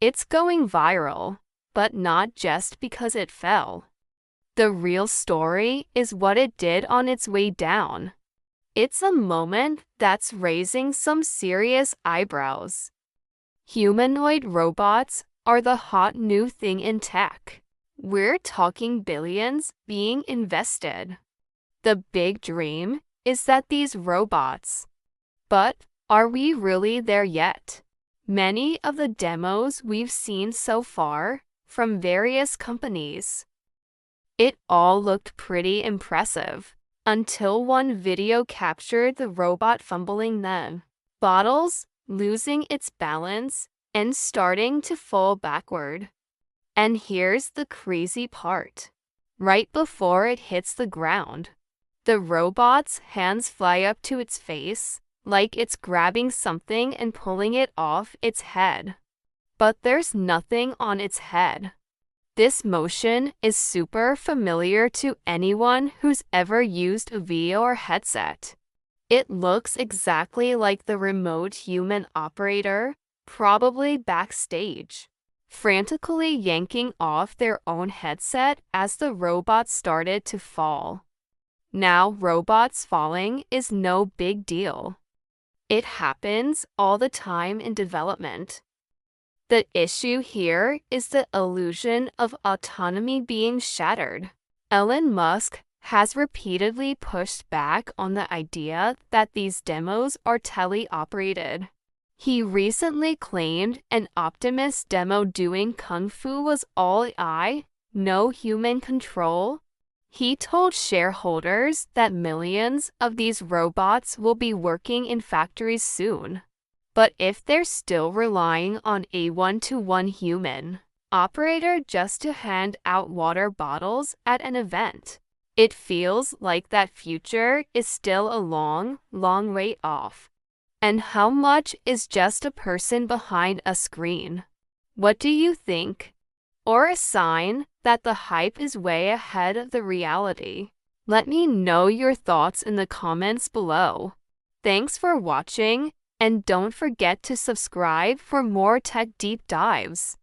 It's going viral, but not just because it fell. The real story is what it did on its way down. It's a moment that's raising some serious eyebrows. Humanoid robots are the hot new thing in tech. We're talking billions being invested. The big dream is that these robots. But are we really there yet? Many of the demos we've seen so far, from various companies, it all looked pretty impressive, until one video captured the robot fumbling the bottles, losing its balance, and starting to fall backward. And here's the crazy part. Right before it hits the ground, the robot's hands fly up to its face, like it's grabbing something and pulling it off its head. But there's nothing on its head. This motion is super familiar to anyone who's ever used a VR headset. It looks exactly like the remote human operator, probably backstage, frantically yanking off their own headset as the robot started to fall. Now, robots falling is no big deal. It happens all the time in development. The issue here is the illusion of autonomy being shattered. Elon Musk has repeatedly pushed back on the idea that these demos are teleoperated. He recently claimed an Optimus demo doing kung fu was all AI, no human control. He told shareholders that millions of these robots will be working in factories soon. But if they're still relying on a one-to-one human operator just to hand out water bottles at an event, it feels like that future is still a long, long way off. And how much is just a person behind a screen? What do you think? Or a sign that the hype is way ahead of the reality? Let me know your thoughts in the comments below. Thanks for watching, and don't forget to subscribe for more tech deep dives.